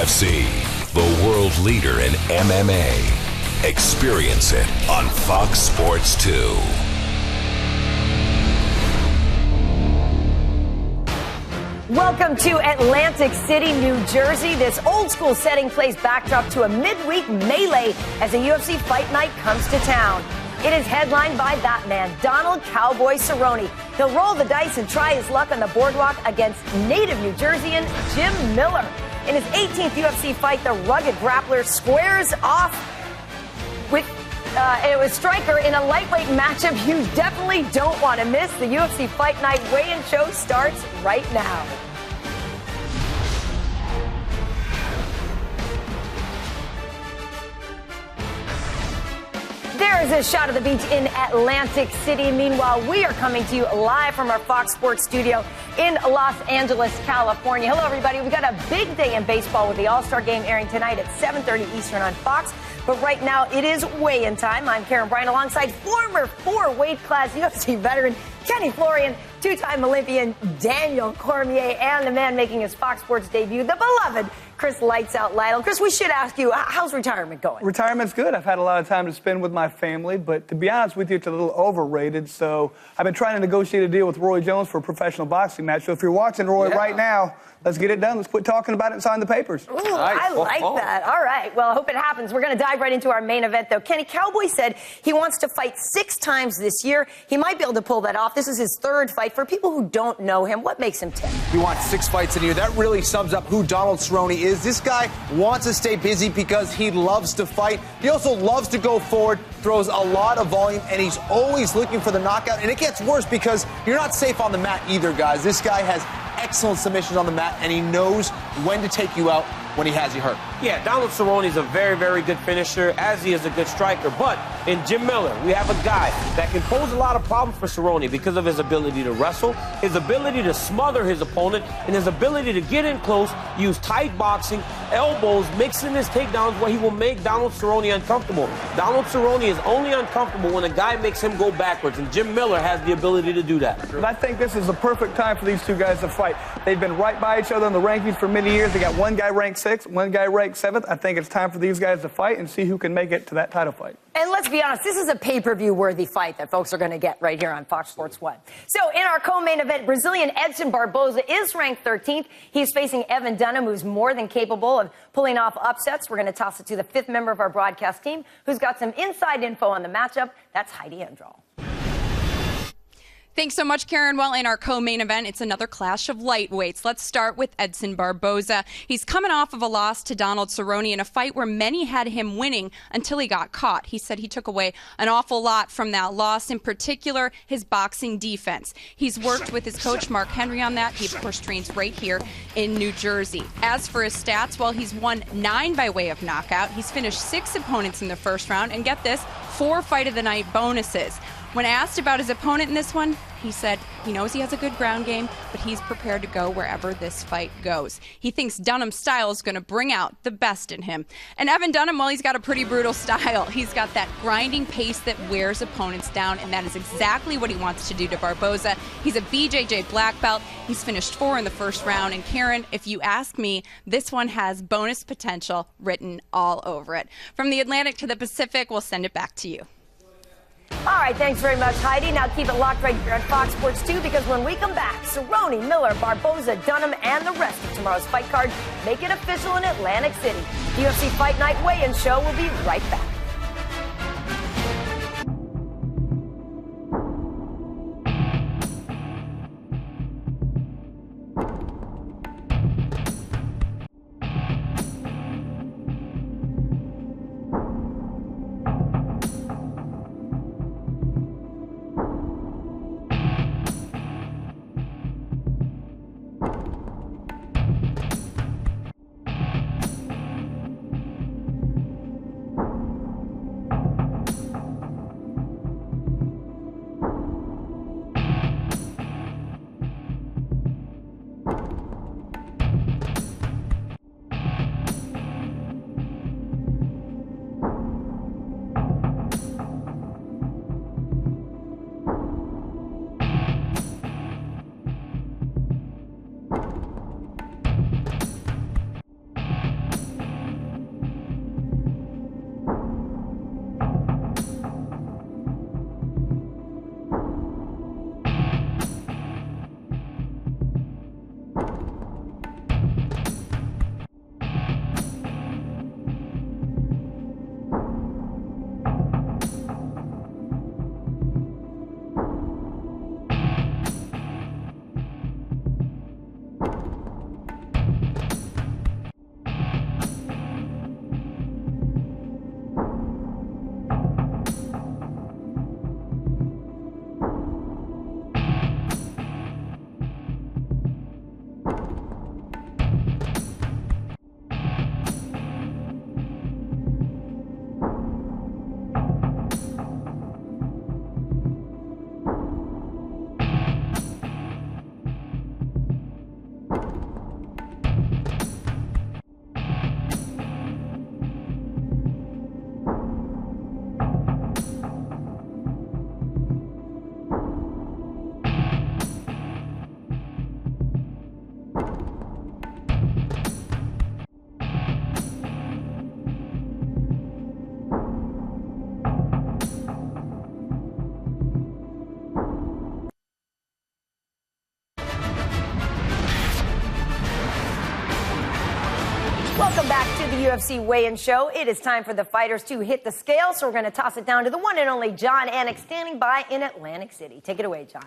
UFC, the world leader in MMA. Experience it on Fox Sports 2. Welcome to Atlantic City, New Jersey. This old-school setting plays backdrop to a midweek melee as the UFC Fight Night comes to town. It is headlined by that man, Donald Cowboy Cerrone. He'll roll the dice and try his luck on the boardwalk against native New Jerseyan Jim Miller. In his 18th UFC fight, the rugged grappler squares off with Striker in a lightweight matchup you definitely don't want to miss. The UFC Fight Night weigh-in show starts right now. There is a shot of the beach in Atlantic City. Meanwhile, we are coming to you live from our Fox Sports studio in Los Angeles, California. Hello, everybody. We've got a big day in baseball with the All-Star Game airing tonight at 7:30 Eastern on Fox. But right now, it is weigh-in time. I'm Karen Bryant alongside former four-weight class UFC veteran Kenny Florian, two-time Olympian Daniel Cormier, and the man making his Fox Sports debut, the beloved Chris Lights Out Lytle. Chris, we should ask you, how's retirement going? Retirement's good. I've had a lot of time to spend with my family, but to be honest with you, it's a little overrated. So I've been trying to negotiate a deal with Roy Jones for a professional boxing match. So if you're watching, Roy, right now, let's get it done. Let's quit talking about it and sign the papers. Ooh, I like that. All right. Well, I hope it happens. We're going to dive right into our main event, though. Kenny, Cowboy said he wants to fight 6 times this year. He might be able to pull that off. This is his 3rd fight. For people who don't know him, what makes him tick? He wants 6 fights in a year. That really sums up who Donald Cerrone is. This guy wants to stay busy because he loves to fight. He also loves to go forward, throws a lot of volume, and he's always looking for the knockout. And it gets worse because you're not safe on the mat either, guys. This guy has excellent submissions on the mat, and he knows when to take you out when he has you hurt. Yeah, Donald Cerrone is a very, very good finisher, as he is a good striker. But in Jim Miller, we have a guy that can pose a lot of problems for Cerrone because of his ability to wrestle, his ability to smother his opponent, and his ability to get in close, use tight boxing, elbows, mixing his takedowns where he will make Donald Cerrone uncomfortable. Donald Cerrone is only uncomfortable when a guy makes him go backwards, and Jim Miller has the ability to do that. And I think this is the perfect time for these two guys to fight. They've been right by each other in the rankings for many years. They got one guy ranked 6th, one guy ranked 7th. I think it's time for these guys to fight and see who can make it to that title fight. And let's be honest, this is a pay-per-view worthy fight that folks are going to get right here on Fox Sports 1. So in our co-main event, Brazilian Edson Barboza is ranked 13th. He's facing Evan Dunham, who's more than capable of pulling off upsets. We're going to toss it to the 5th member of our broadcast team, who's got some inside info on the matchup. That's Heidi Andral. Thanks so much, Karen. Well, in our co-main event, it's another clash of lightweights. Let's start with Edson Barboza. He's coming off of a loss to Donald Cerrone in a fight where many had him winning until he got caught. He said he took away an awful lot from that loss, in particular his boxing defense. He's worked with his coach, Mark Henry, on that. He, of course, trains right here in New Jersey. As for his stats, well, he's won 9 by way of knockout. He's finished 6 opponents in the first round, and get this, 4 fight of the night bonuses. When asked about his opponent in this one, he said he knows he has a good ground game, but he's prepared to go wherever this fight goes. He thinks Dunham's style is going to bring out the best in him. And Evan Dunham, well, he's got a pretty brutal style. He's got that grinding pace that wears opponents down, and that is exactly what he wants to do to Barboza. He's a BJJ black belt. He's finished 4 in the first round. And Karen, if you ask me, this one has bonus potential written all over it. From the Atlantic to the Pacific, we'll send it back to you. All right, thanks very much, Heidi. Now keep it locked right here on Fox Sports 2, because when we come back, Cerrone, Miller, Barboza, Dunham, and the rest of tomorrow's fight card make it official in Atlantic City. The UFC Fight Night weigh-in show will be right back. Welcome back to the UFC weigh-in show. It is time for the fighters to hit the scale, so we're going to toss it down to the one and only John Anik, standing by in Atlantic City. Take it away, John.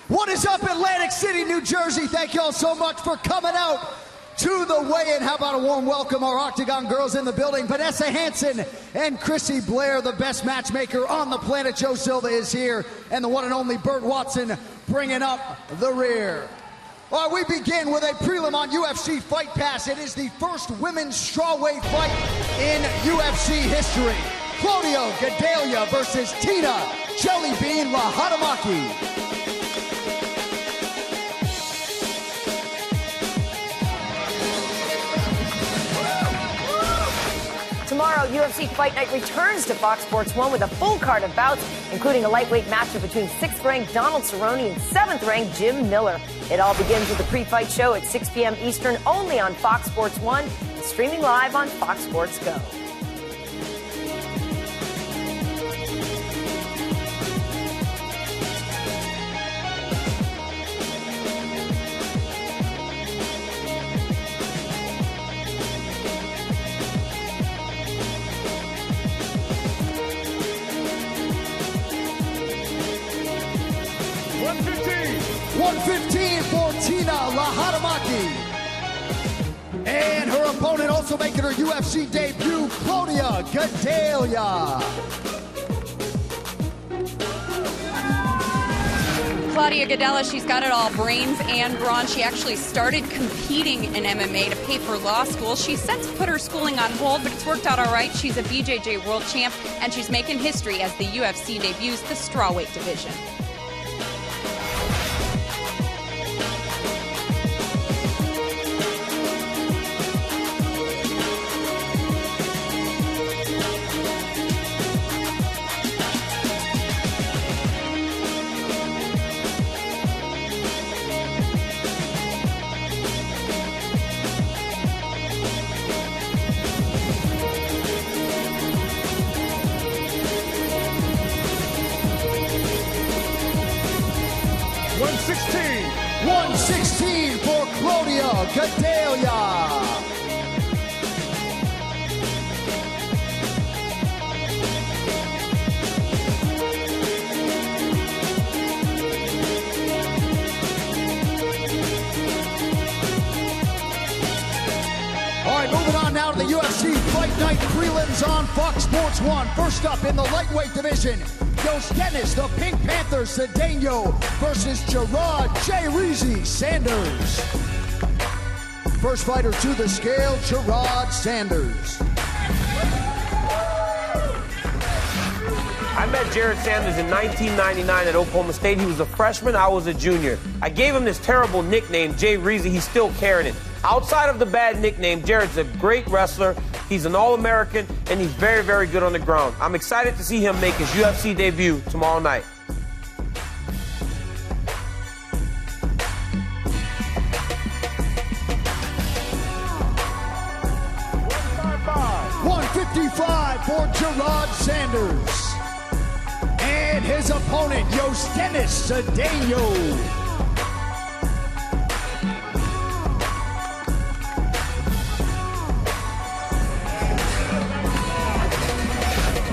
What is up, Atlantic City, New Jersey? Thank you all so much for coming out to the weigh-in. How about a warm welcome, our Octagon girls in the building. Vanessa Hansen and Chrissy Blair, the best matchmaker on the planet. Joe Silva is here, and the one and only Burt Watson bringing up the rear. All right, we begin with a prelim on UFC Fight Pass. It is the first women's strawweight fight in UFC history. Claudia Gadelha versus Tina Jellybean Lahatamaki. Tomorrow, UFC Fight Night returns to Fox Sports 1 with a full card of bouts, including a lightweight matchup between 6th-ranked Donald Cerrone and 7th-ranked Jim Miller. It all begins with a pre-fight show at 6 p.m. Eastern, only on Fox Sports 1, and streaming live on Fox Sports Go. For Tina Lahatamaki. And her opponent also making her UFC debut, Claudia Gadelha. Claudia Gadelha, she's got it all, brains and brawn. She actually started competing in MMA to pay for law school. She's since put her schooling on hold, but it's worked out all right. She's a BJJ world champ, and she's making history as the UFC debuts the strawweight division. Gadelha. All right, moving on now to the UFC Fight Night prelims on Fox Sports 1. First up in the lightweight division, Dennis, the Pink Panther Cedeno versus Gerard J. Reezy Sanders. First fighter to the scale, Gerard Sanders. I met Jared Sanders in 1999 at Oklahoma State. He was a freshman, I was a junior. I gave him this terrible nickname, Jay Reezy. He's still carrying it. Outside of the bad nickname, Jared's a great wrestler. He's an All-American, and he's very, very good on the ground. I'm excited to see him make his UFC debut tomorrow night. For Gerard Sanders. And his opponent, Dennis Cedeno.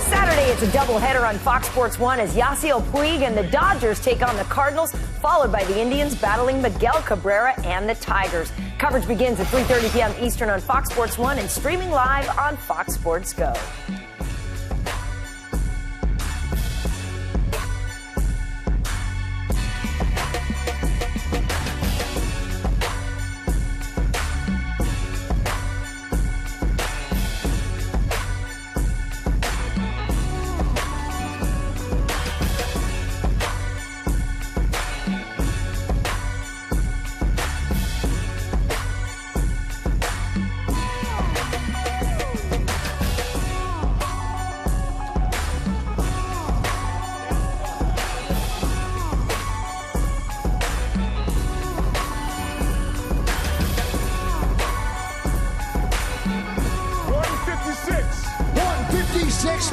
Saturday, it's a doubleheader on Fox Sports 1 as Yasiel Puig and the Dodgers take on the Cardinals, followed by the Indians battling Miguel Cabrera and the Tigers. Coverage begins at 3:30 p.m. Eastern on Fox Sports 1 and streaming live on Fox Sports Go.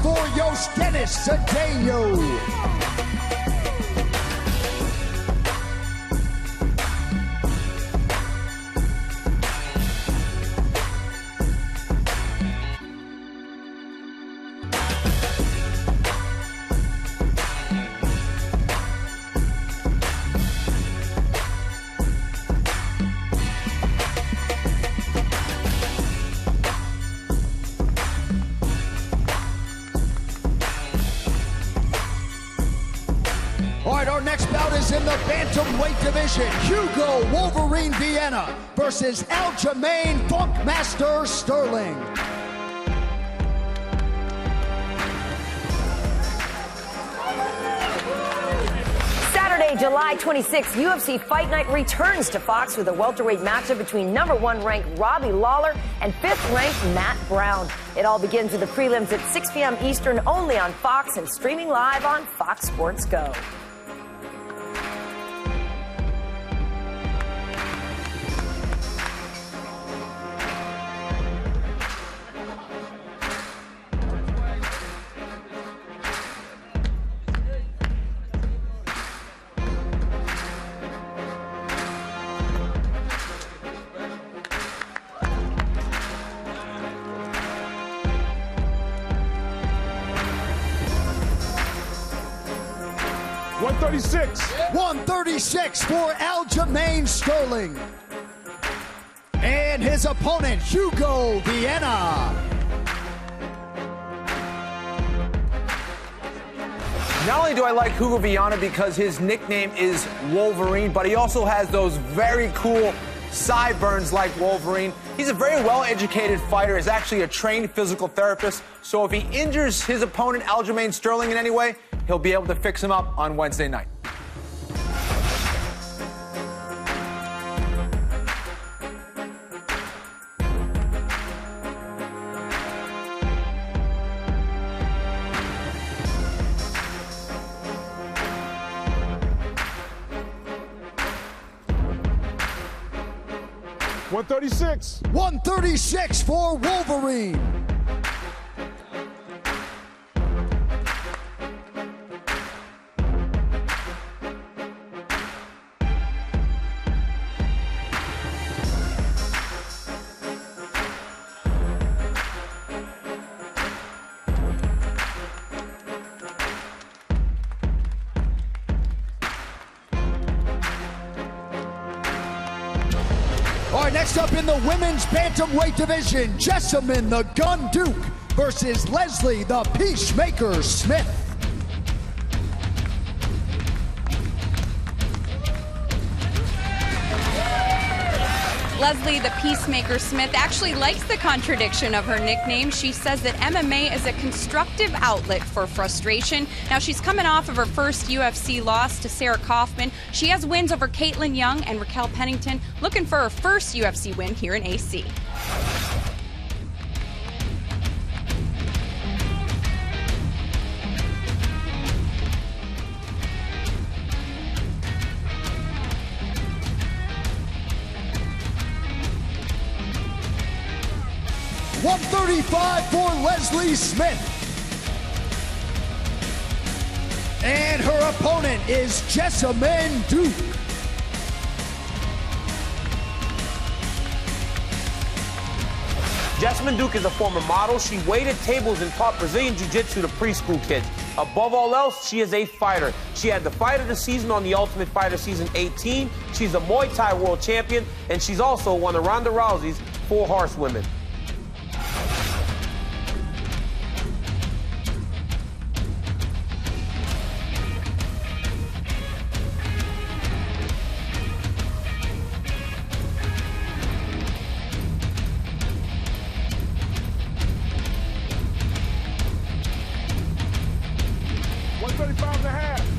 For Dennis Cedeno. bout is in the bantamweight division. Hugo Wolverine Vienna versus Aljamain Funkmaster Sterling. Saturday, July 26th, UFC Fight Night returns to Fox with a welterweight matchup between #1 ranked Robbie Lawler and 5th ranked Matt Brown. It all begins with the prelims at 6 p.m. Eastern, only on Fox and streaming live on Fox Sports Go. $136 for Aljamain Sterling. And his opponent, Hugo Vienna. Not only do I like Hugo Vienna because his nickname is Wolverine, but he also has those very cool sideburns like Wolverine. He's a very well-educated fighter, is actually a trained physical therapist, so if he injures his opponent, Aljamain Sterling, in any way, he'll be able to fix him up on Wednesday night. $136 for Wolverine. All right, next up in the women's bantamweight division, JESSAMYN the Gun Duke versus Leslie the Peacemaker Smith. Leslie the Peacemaker Smith actually likes the contradiction of her nickname. She says that MMA is a constructive outlet for frustration. Now, she's coming off of her first UFC loss to Sarah Kaufman. She has wins over Caitlin Young and Raquel Pennington, looking for her first UFC win here in AC. $135 for Leslie Smith. And her opponent is JESSAMYN Duke. JESSAMYN Duke is a former model. She waited tables and taught Brazilian Jiu-Jitsu to preschool kids. Above all else, she is a fighter. She had the Fight of the Season on the Ultimate Fighter Season 18. She's a Muay Thai World Champion, and she's also one of Ronda Rousey's 4 horsewomen.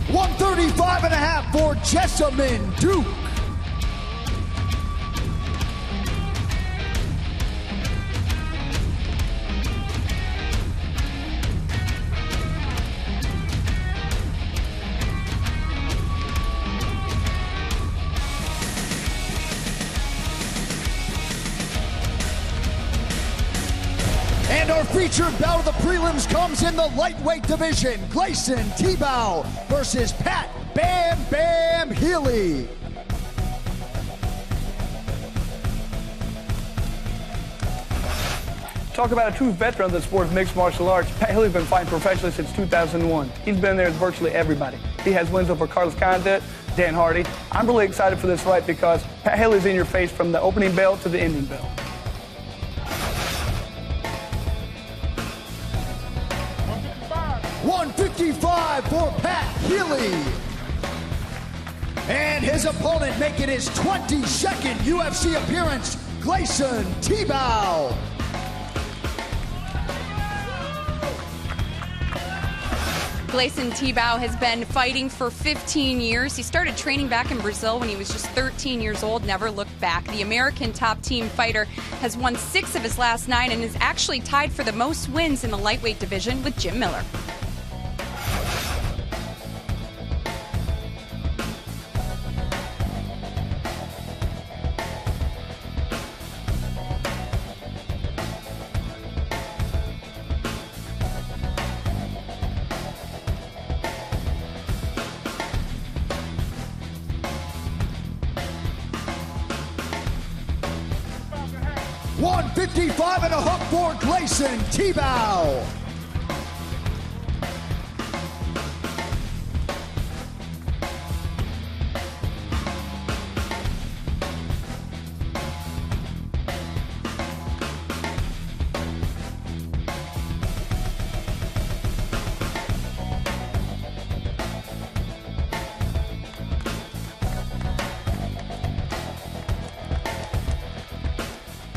$135.5 for JESSAMYN Duke. And our featured bout of the prelims comes in the lightweight division. GLEISON TIBAU versus Pat Bam Bam Healy. Talk about a true veteran of the sport of mixed martial arts. Pat Healy's been fighting professionally since 2001. He's been there with virtually everybody. He has wins over Carlos Condit, Dan Hardy. I'm really excited for this fight because Pat Healy's in your face from the opening bell to the ending bell. $155 for Pat Healy. And his opponent making his 22nd UFC appearance, GLEISON TIBAU. GLEISON TIBAU has been fighting for 15 years. He started training back in Brazil when he was just 13 years old, never looked back. The American top team fighter has won 6 of his last 9 and is actually tied for the most wins in the lightweight division with Jim Miller. $155 and a hook for GLEISON TIBAU.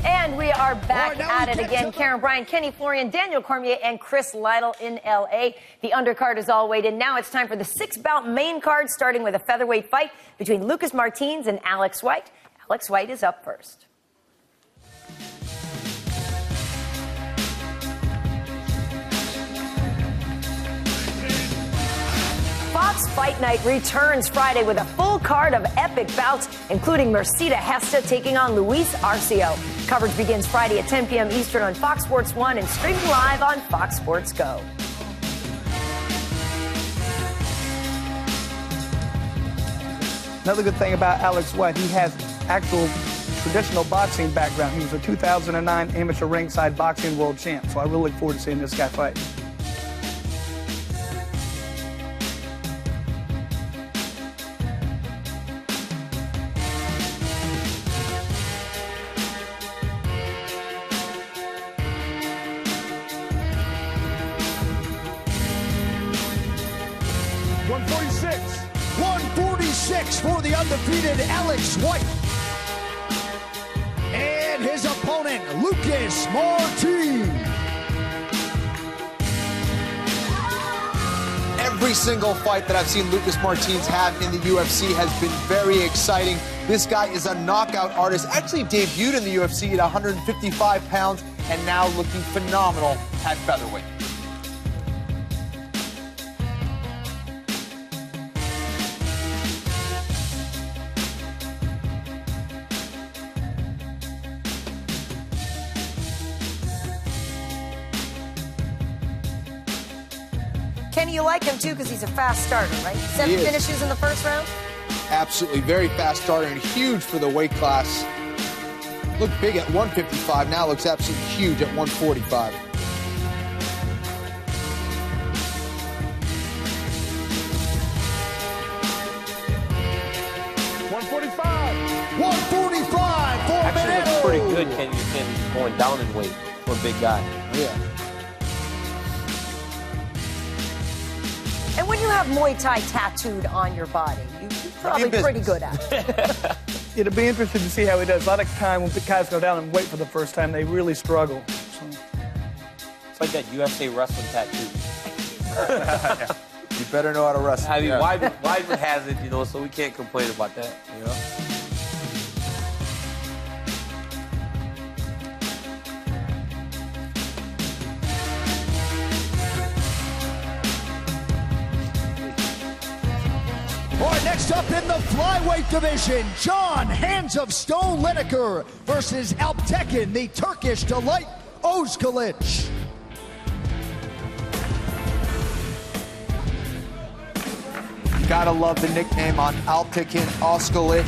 And we are back at it again. Karen Bryan, Kenny Florian, Daniel Cormier, and Chris Lytle in L.A. The undercard is all weighed in. Now it's time for the 6-bout main card, starting with a featherweight fight between Lucas Martins and Alex White. Alex White is up first. Fox Fight Night returns Friday with a full card of epic bouts, including Mercedes Hesta taking on Luis Arcio. Coverage begins Friday at 10 p.m. Eastern on Fox Sports 1 and streaming live on Fox Sports Go. Another good thing about Alex White, he has actual traditional boxing background. He was a 2009 amateur ringside boxing world champ, so I really look forward to seeing this guy fight. For the undefeated Alex White. And his opponent, Lucas Martins. Every single fight that I've seen Lucas Martins have in the UFC has been very exciting. This guy is a knockout artist. Actually debuted in the UFC at 155 pounds and now looking phenomenal at featherweight. Kenny, you like him too because he's a fast starter, right? 7 finishes in the first round? Absolutely, very fast starter and huge for the weight class. Looked big at 155, now looks absolutely huge at 145. Actually looks pretty good, Kenny. He's going down in weight for a big guy. Yeah. And when you have Muay Thai tattooed on your body, you're probably pretty good at it. It'll be interesting to see how he does. A lot of time when guys go down and weight for the first time, they really struggle. So. It's like that USA wrestling tattoo. Yeah. You better know how to wrestle. I mean, Weidman has it, you know, so we can't complain about that, you know? All right, next up in the flyweight division, John Hands of Stone LINEKER versus ALPTEKIN, the Turkish delight, OZKILIC. Gotta love the nickname on ALPTEKIN, OZKILIC,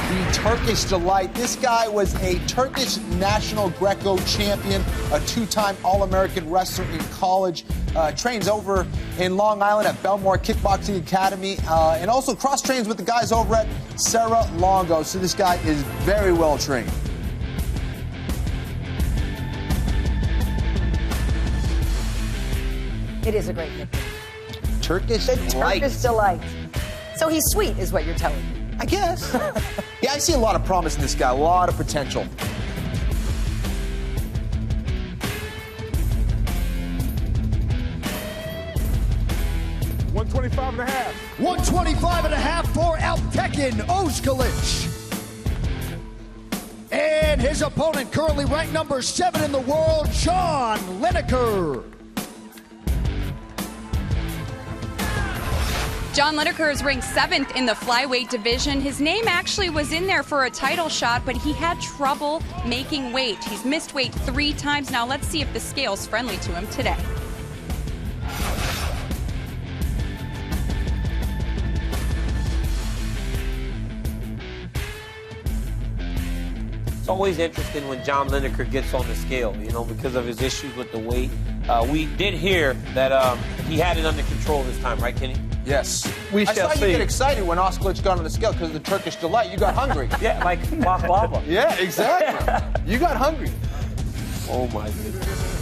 the Turkish delight. This guy was a Turkish national Greco champion, a 2-time All-American wrestler in college, trains over in Long Island at Belmore Kickboxing Academy, and also cross-trains with the guys over at Cerrone. So this guy is very well trained. It is a great nickname. Turkish The delight. Turkish delight. So he's sweet, is what you're telling me. I guess. Yeah, I see a lot of promise in this guy, a lot of potential. $125.5. $125.5 for ALPTEKIN OZKILIC. And his opponent, currently ranked number 7 in the world, John LINEKER. John LINEKER is ranked 7th in the flyweight division. His name actually was in there for a title shot, but he had trouble making weight. He's missed weight 3 times. Now let's see if the scale's friendly to him today. It's always interesting when John LINEKER gets on the scale, you know, because of his issues with the weight. We did hear that he had it under control this time, right, Kenny? Yes. We shall I saw see. you get excited when OZKILIC got on the scale because of the Turkish delight. You got hungry. Yeah, like baklava. Yeah, exactly. You got hungry. Oh, my goodness.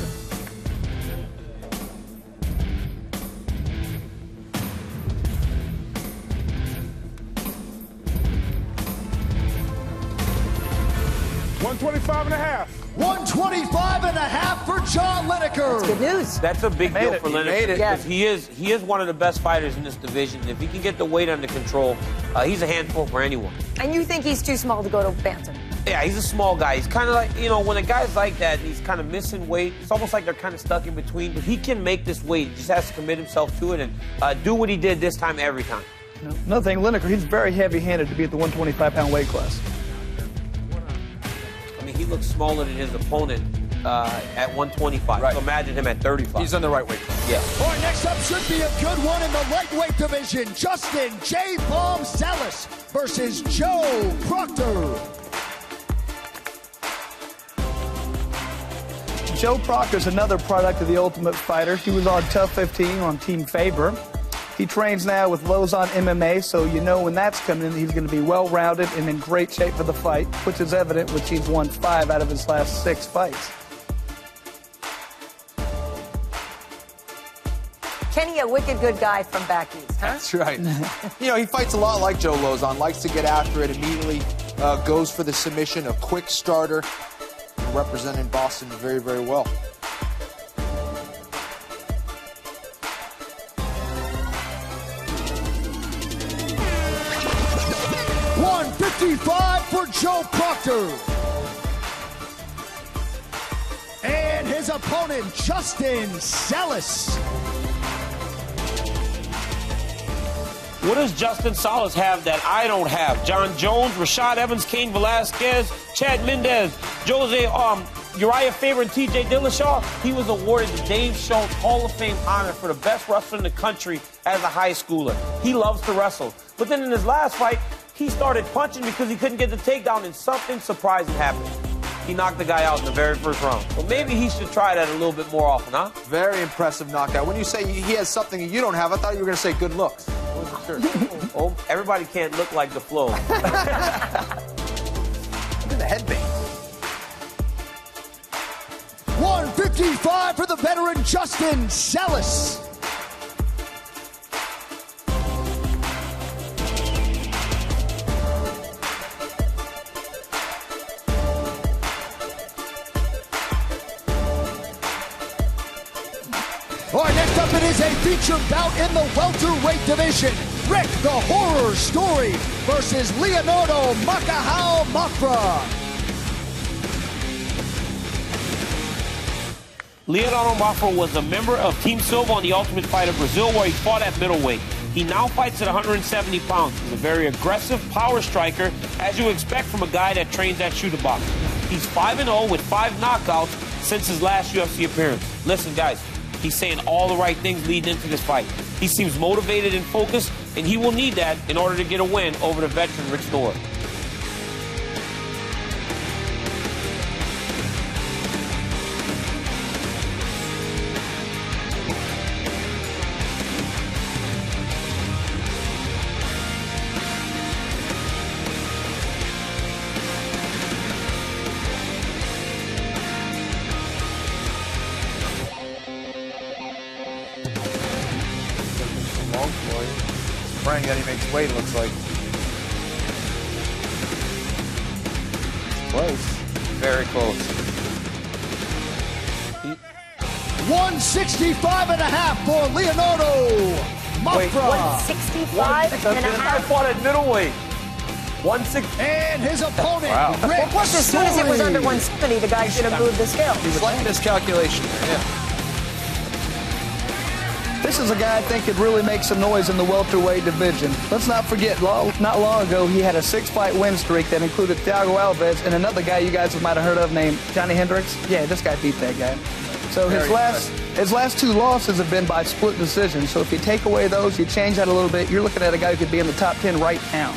$125.5. $125.5 for John LINEKER. Good news. That's a big deal for LINEKER Yes. because he is one of the best fighters in this division. If he can get the weight under control, he's a handful for anyone. And you think he's too small to go to bantam? Yeah, he's a small guy. He's kind of like, you know, when a guy's like that and he's kind of missing weight, it's almost like they're kind of stuck in between. But he can make this weight. He just has to commit himself to it and do what he did this time every time. Another thing, LINEKER, he's very heavy-handed to be at the 125-pound weight class. I mean, he looks smaller than his opponent at 125. Right. So imagine him at 35. He's on the right weight class. Yeah. All right, next up should be a good one in the lightweight division. Justin J. Bomb Salas versus Joe Proctor. Joe Proctor's another product of the Ultimate Fighter. He was on Tough 15 on Team Faber. He trains now with Lozon MMA, so you know when that's coming in, he's going to be well-rounded and in great shape for the fight, which is evident, which he's won 5 out of his last 6 fights. Kenny, a wicked good guy from back east, huh? That's right. You know, he fights a lot like Joe Lozon, likes to get after it immediately, goes for the submission, a quick starter, representing Boston very, very well. $155 for Joe Proctor. And his opponent, Justin Salas. What does Justin Salas have that I don't have? John Jones, Rashad Evans, Cain Velasquez, Chad Mendez, Jose, Uriah Faber, and TJ Dillashaw. He was awarded the Dave Schultz Hall of Fame honor for the best wrestler in the country as a high schooler. He loves to wrestle. But then in his last fight, he started punching because he couldn't get the takedown, and something surprising happened. He knocked the guy out in the very first round. So maybe he should try that a little bit more often, huh? Very impressive knockout. When you say he has something you don't have, I thought you were going to say good looks. I wasn't sure. Oh, everybody can't look like the flow. Look at the headband. $155 for the veteran Justin Salas. All right, next up it is a featured bout in the welterweight division. Rick the Horror Story versus Leonardo Macahao MAFRA. Leonardo MAFRA was a member of Team Silva on the Ultimate Fighter Brazil, where he fought at middleweight. He now fights at 170 pounds. He's a very aggressive power striker, as you expect from a guy that trains at shooter box. He's 5-0 with 5 knockouts since his last UFC appearance. Listen, guys, he's saying all the right things leading into this fight. He seems motivated and focused, and he will need that in order to get a win over the veteran Rick Storer. praying that he makes weight, it looks like. Close. Very close. 165.5 for Leonardo MAFRA. 165.5. I fought at middleweight. 160. And his opponent, Wow. Rick Of course, as soon as it was Story. under 170, the guy should have moved the scale. Slight miscalculation there, yeah. This is a guy I think could really make some noise in the welterweight division. Let's not forget, not long ago, he had a 6-fight win streak that included TIBAU and another guy you guys might have heard of named Johnny Hendricks. Yeah, this guy beat that guy. So his last 2 losses have been by split decision. So if you take away those, you change that a little bit, you're looking at a guy who could be in the top 10 right now.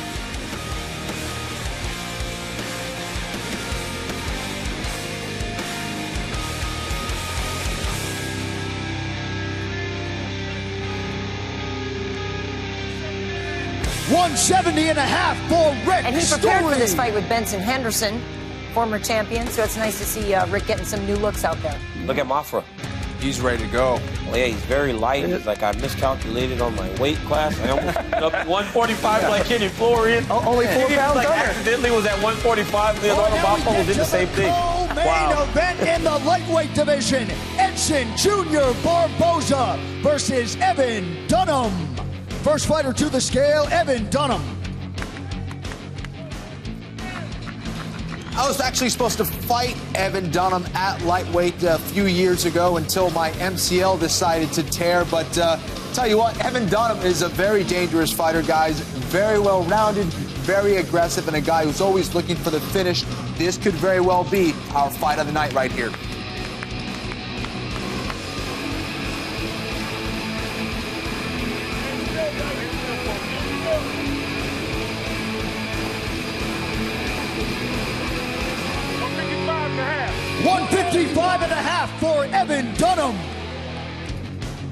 $170.5 for Rick And he prepared Story. for this fight with Benson Henderson, former champion. So it's nice to see Rick getting some new looks out there. Look at MAFRA. He's ready to go. Oh, yeah, he's very light. He's like, I miscalculated on my weight class. I almost ended up at 145 like Kenny Florian. Only 4 pounds like under. accidentally was at 145. Leonardo MAFRA did the same thing. Main event in the lightweight division. Edson Jr. Barboza versus Evan Dunham. First fighter to the scale, Evan Dunham. I was actually supposed to fight Evan Dunham at lightweight a few years ago until my MCL decided to tear. But tell you what, Evan Dunham is a very dangerous fighter, guys. Very well-rounded, very aggressive, and a guy who's always looking for the finish. This could very well be our fight of the night right here. $155.5 for Evan Dunham.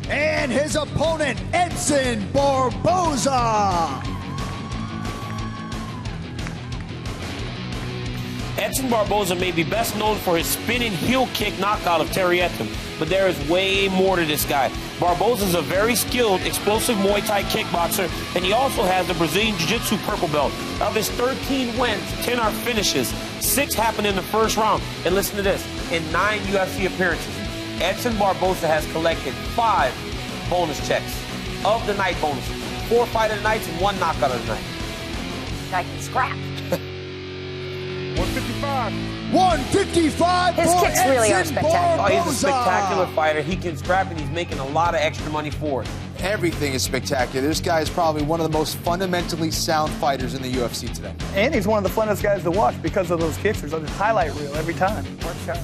And his opponent, Edson Barboza. Edson Barboza may be best known for his spinning heel kick knockout of Terry Etim, but there is way more to this guy. Barboza is a very skilled, explosive Muay Thai kickboxer, and he also has the Brazilian Jiu-Jitsu purple belt. Of his 13 wins, 10 are finishes. 6 happened in the first round. And listen to this, in 9 UFC appearances, Edson Barboza has collected 5 bonus checks of the night bonuses. 4 fight of the nights and 1 knockout of the night. Guy can scrap. 155. 155 His for kicks really are Edson spectacular. Oh, he's a Barboza. spectacular fighter. He can scrap and he's making a lot of extra money for it. Everything is spectacular. This guy is probably one of the most fundamentally sound fighters in the UFC today. And he's one of the funnest guys to watch because of those kicks. There's a highlight reel every time. Work sharp.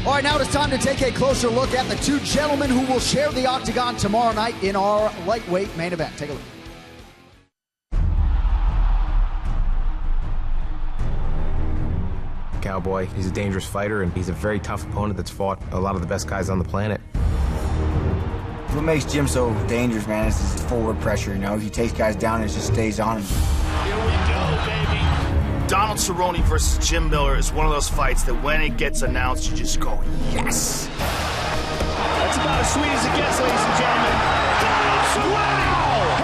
All right, now it's time to take a closer look at the 2 gentlemen who will share the octagon tomorrow night in our lightweight main event. Take a look. Cowboy, he's a dangerous fighter, and he's a very tough opponent that's fought a lot of the best guys on the planet. What makes Jim so dangerous, man, is his forward pressure, you know? He takes guys down and just stays on him. Here we go, baby. Donald Cerrone versus Jim Miller is one of those fights that when it gets announced, you just go, yes! That's about as sweet as it gets, ladies and gentlemen. Donald Cerrone!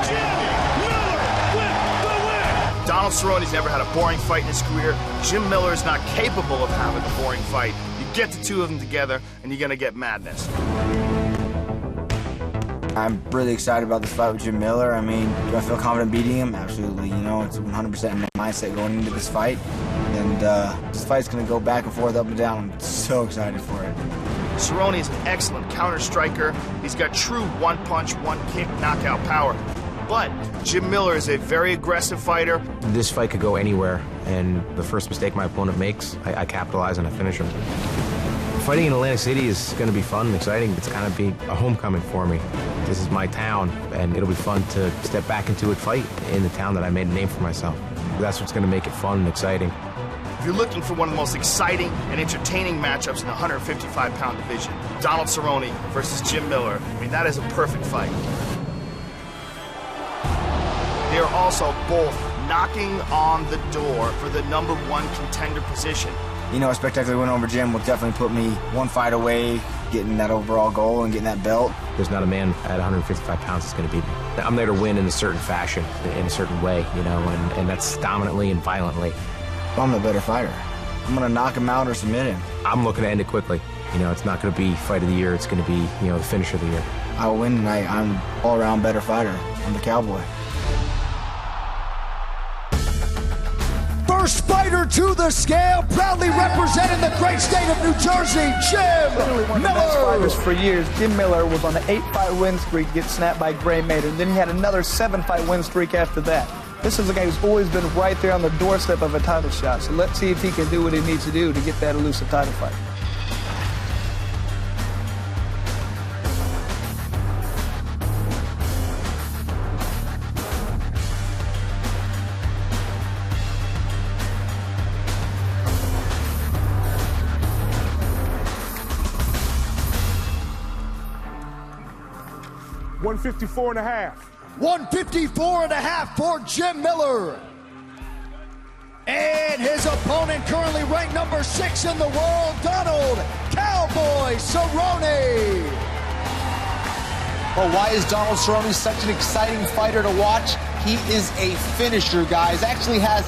Jim Miller with the win! Donald Cerrone's never had a boring fight in his career. Jim Miller is not capable of having a boring fight. You get the 2 of them together, and you're going to get madness. I'm really excited about this fight with Jim Miller. I mean, do I feel confident beating him? Absolutely. You know, it's 100% in my mindset going into this fight. And this fight's going to go back and forth, up and down. I'm so excited for it. Cerrone is an excellent counter striker. He's got true one-punch, one-kick knockout power. But Jim Miller is a very aggressive fighter. This fight could go anywhere, and the first mistake my opponent makes, I capitalize and I finish him. Fighting in Atlantic City is going to be fun and exciting. It's kind of be a homecoming for me. This is my town, and it'll be fun to step back into a fight in the town that I made a name for myself. That's what's going to make it fun and exciting. If you're looking for one of the most exciting and entertaining matchups in the 155-pound division, Donald Cerrone versus Jim Miller, I mean, that is a perfect fight. They are also both knocking on the door for the #1 contender position. You know, a spectacular win over Jim will definitely put me one fight away, getting that overall goal and getting that belt. There's not a man at 155 pounds that's going to beat me. I'm there to win in a certain fashion, in a certain way, you know, and that's dominantly and violently. I'm the better fighter. I'm going to knock him out or submit him. I'm looking to end it quickly. You know, it's not going to be fight of the year. It's going to be, you know, the finish of the year. I'll win tonight. I'm all-around better fighter. I'm the cowboy. First fighter to the scale, proudly representing the great state of New Jersey, Jim One of the best fighters Miller. for years. Jim Miller was on an 8-fight win streak, get snapped by Gray Maynard. And then he had another 7-fight win streak after that. This is a guy who's always been right there on the doorstep of a title shot. So let's see if he can do what he needs to do to get that elusive title fight. $154.5. 154.5 for Jim Miller. And his opponent, currently ranked #6 in the world, Donald Cowboy Cerrone. Well, why is Donald Cerrone such an exciting fighter to watch? He is a finisher, guys. Actually has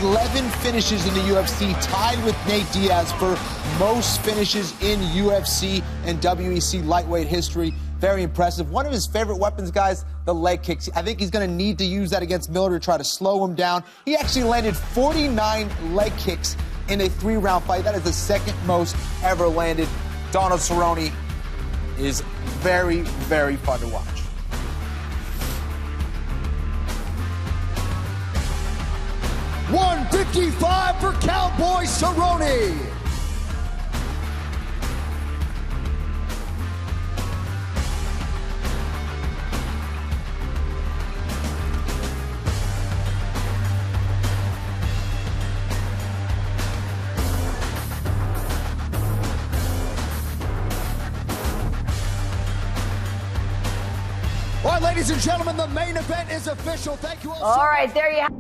11 finishes in the UFC, tied with Nate Diaz for most finishes in UFC and WEC lightweight history. Very impressive. One of his favorite weapons, guys, the leg kicks. I think he's going to need to use that against Miller to try to slow him down. He actually landed 49 leg kicks in a 3-round fight. That is the second most ever landed. Donald Cerrone is very, very fun to watch. $155 for Cowboy Cerrone. All right, ladies and gentlemen, the main event is official. Thank you all so much. All right, there you have it.